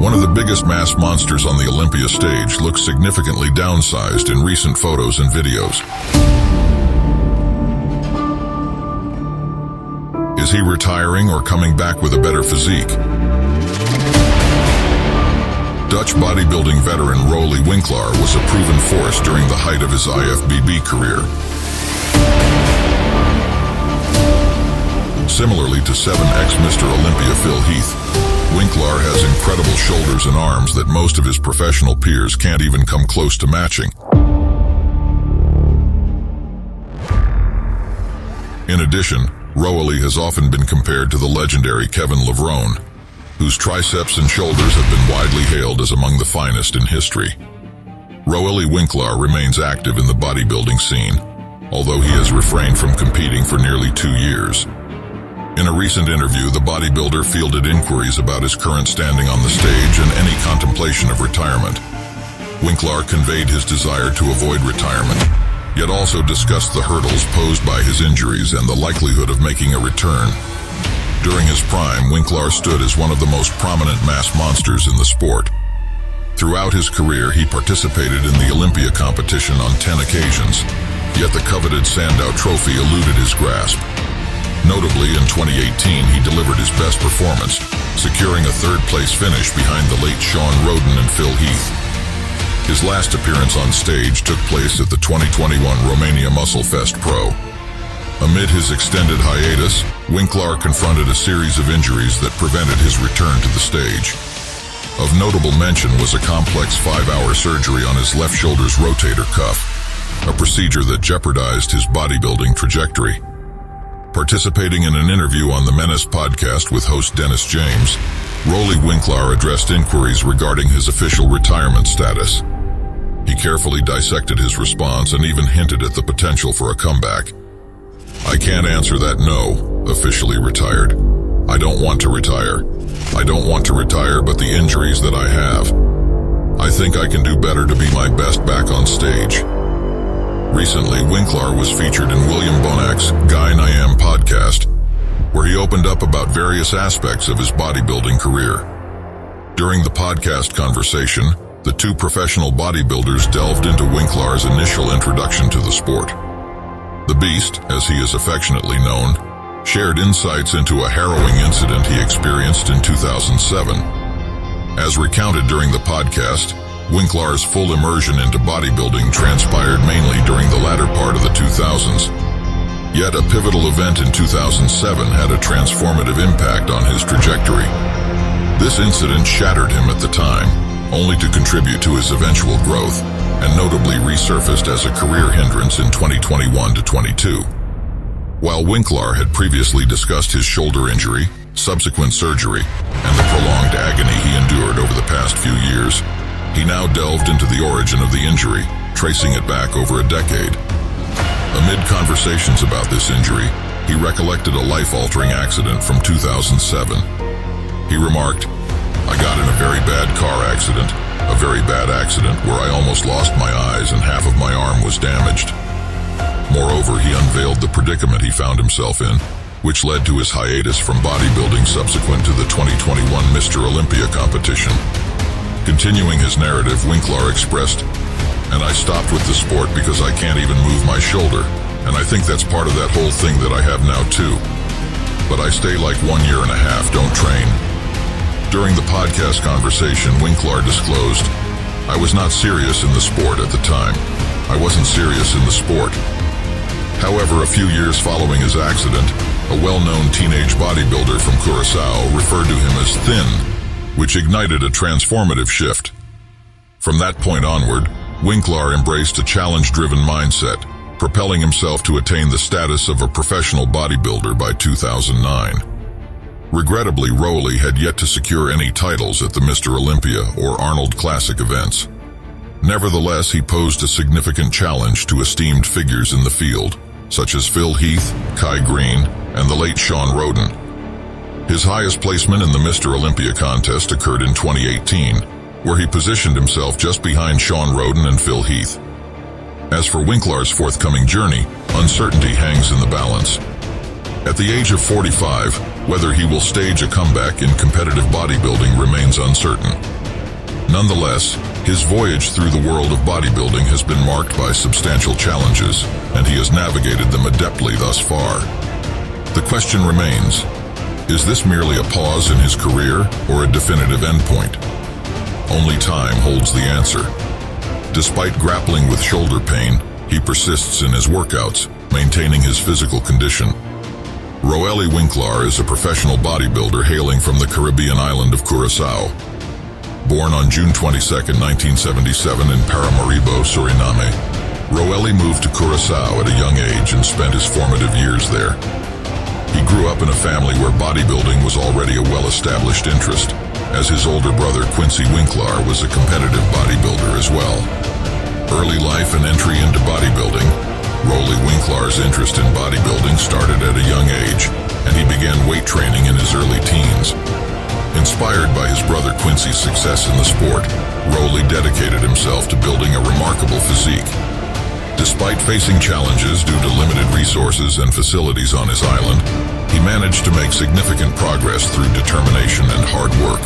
One of the biggest mass monsters on the Olympia stage looks significantly downsized in recent photos and videos. Is he retiring or coming back with a better physique? Dutch bodybuilding veteran Rollie Winklaar was a proven force during the height of his IFBB career. Similarly to 7x Mr. Olympia Phil Heath, Winklaar has incredible shoulders and arms that most of his professional peers can't even come close to matching. In addition, Roelly has often been compared to the legendary Kevin Levrone, whose triceps and shoulders have been widely hailed as among the finest in history. Rollie Winklaar remains active in the bodybuilding scene, although he has refrained from competing for nearly 2 years. In a recent interview, the bodybuilder fielded inquiries about his current standing on the stage and any contemplation of retirement. Winklaar conveyed his desire to avoid retirement, yet also discussed the hurdles posed by his injuries and the likelihood of making a return. During his prime, Winklaar stood as one of the most prominent mass monsters in the sport. Throughout his career, he participated in the Olympia competition on 10 occasions, yet the coveted Sandow Trophy eluded his grasp. Notably, in 2018, he delivered his best performance, securing a third-place finish behind the late Shawn Rhoden and Phil Heath. His last appearance on stage took place at the 2021 Romania Muscle Fest Pro. Amid his extended hiatus, Winklaar confronted a series of injuries that prevented his return to the stage. Of notable mention was a complex 5-hour surgery on his left shoulder's rotator cuff, a procedure that jeopardized his bodybuilding trajectory. Participating in an interview on the Menace podcast with host Dennis James, Rollie Winklaar addressed inquiries regarding his official retirement status. He carefully dissected his response and even hinted at the potential for a comeback. "I can't answer that no," officially retired. "I don't want to retire. I don't want to retire, but the injuries that I have. I think I can do better to be my best back on stage." Recently, Winklaar was featured in William Bonac's Guy Niam podcast, where he opened up about various aspects of his bodybuilding career. During the podcast conversation, the two professional bodybuilders delved into Winklaar's initial introduction to the sport. The Beast, as he is affectionately known, shared insights into a harrowing incident he experienced in 2007. As recounted during the podcast, Winklaar's full immersion into bodybuilding transpired mainly during the latter part of the 2000s. Yet a pivotal event in 2007 had a transformative impact on his trajectory. This incident shattered him at the time, only to contribute to his eventual growth, and notably resurfaced as a career hindrance in 2021 to 22. While Winklaar had previously discussed his shoulder injury, subsequent surgery, and the prolonged agony he endured over the past few years, he now delved into the origin of the injury, tracing it back over a decade. Amid conversations about this injury, he recollected a life-altering accident from 2007. He remarked, "I got in a very bad car accident, a very bad accident where I almost lost my eyes and half of my arm was damaged." Moreover, he unveiled the predicament he found himself in, which led to his hiatus from bodybuilding subsequent to the 2021 Mr. Olympia competition. Continuing his narrative, Winklaar expressed, "And I stopped with the sport because I can't even move my shoulder, and I think that's part of that whole thing that I have now too. But I stay like 1.5 years, don't train." During the podcast conversation, Winklaar disclosed, "I was not serious in the sport at the time. I wasn't serious in the sport." However, a few years following his accident, a well-known teenage bodybuilder from Curacao referred to him as thin, which ignited a transformative shift. From that point onward, Winklaar embraced a challenge-driven mindset, propelling himself to attain the status of a professional bodybuilder by 2009. Regrettably, Roelly had yet to secure any titles at the Mr. Olympia or Arnold Classic events. Nevertheless, he posed a significant challenge to esteemed figures in the field, such as Phil Heath, Kai Green, and the late Shawn Rhoden. His highest placement in the Mr. Olympia contest occurred in 2018, where he positioned himself just behind Shawn Rhoden and Phil Heath. As for Winklaar's forthcoming journey, uncertainty hangs in the balance. At the age of 45, Whether he will stage a comeback in competitive bodybuilding remains uncertain. Nonetheless, his voyage through the world of bodybuilding has been marked by substantial challenges, and he has navigated them adeptly thus far. The question remains, is this merely a pause in his career or a definitive endpoint? Only time holds the answer. Despite grappling with shoulder pain, he persists in his workouts, maintaining his physical condition. Rollie Winklaar is a professional bodybuilder hailing from the Caribbean island of Curacao. Born on June 22, 1977 in Paramaribo, Suriname, Rollie moved to Curacao at a young age and spent his formative years there. He grew up in a family where bodybuilding was already a well-established interest, as his older brother Quincy Winklaar was a competitive bodybuilder as well. Early life and entry into bodybuilding. Rollie Winklaar's interest in bodybuilding started at a young age, and he began weight training in his early teens. Inspired by his brother Quincy's success in the sport, Rollie dedicated himself to building a remarkable physique. Despite facing challenges due to limited resources and facilities on his island, he managed to make significant progress through determination and hard work.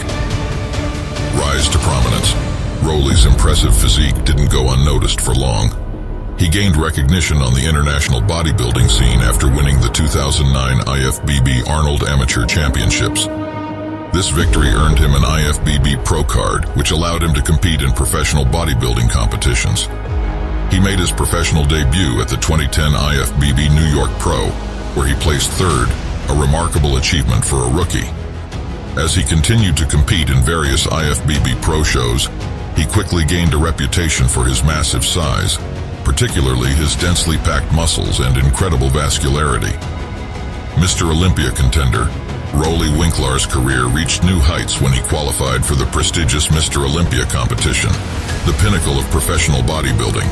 Rise to prominence. Rollie's impressive physique didn't go unnoticed for long. He gained recognition on the international bodybuilding scene after winning the 2009 IFBB Arnold Amateur Championships. This victory earned him an IFBB Pro card, which allowed him to compete in professional bodybuilding competitions. He made his professional debut at the 2010 IFBB New York Pro, where he placed third, a remarkable achievement for a rookie. As he continued to compete in various IFBB Pro shows, he quickly gained a reputation for his massive size, particularly his densely packed muscles and incredible vascularity. Mr. Olympia contender, Rollie Winklaar's career reached new heights when he qualified for the prestigious Mr. Olympia competition, the pinnacle of professional bodybuilding.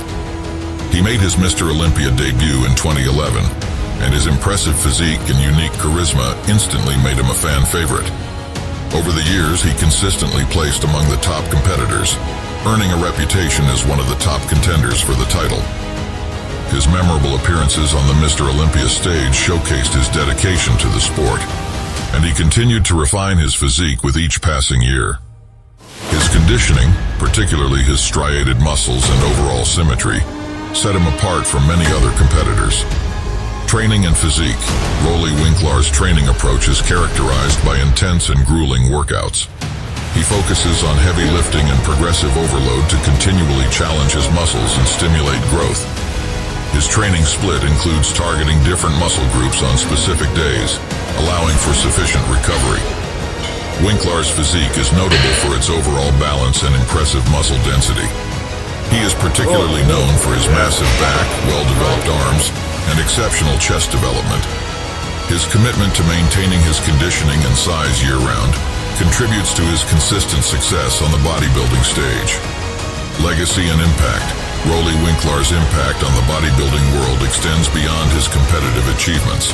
He made his Mr. Olympia debut in 2011, and his impressive physique and unique charisma instantly made him a fan favorite. Over the years, he consistently placed among the top competitors, earning a reputation as one of the top contenders for the title. His memorable appearances on the Mr. Olympia stage showcased his dedication to the sport, and he continued to refine his physique with each passing year. His conditioning, particularly his striated muscles and overall symmetry, set him apart from many other competitors. Training and physique. Rollie Winklaar's training approach is characterized by intense and grueling workouts. He focuses on heavy lifting and progressive overload to continually challenge his muscles and stimulate growth. His training split includes targeting different muscle groups on specific days, allowing for sufficient recovery. Winklaar's physique is notable for its overall balance and impressive muscle density. He is particularly known for his massive back, well-developed arms, and exceptional chest development. His commitment to maintaining his conditioning and size year-round contributes to his consistent success on the bodybuilding stage. Legacy and impact. Rollie Winklaar's impact on the bodybuilding world extends beyond his competitive achievements.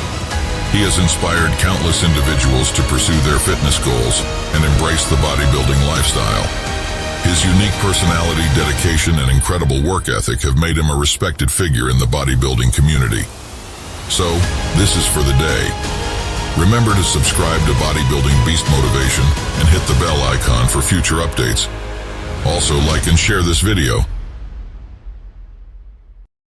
He has inspired countless individuals to pursue their fitness goals and embrace the bodybuilding lifestyle. His unique personality, dedication, and incredible work ethic have made him a respected figure in the bodybuilding community. So, this is for the day. Remember to subscribe to Bodybuilding Beast Motivation and hit the bell icon for future updates. Also, like and share this video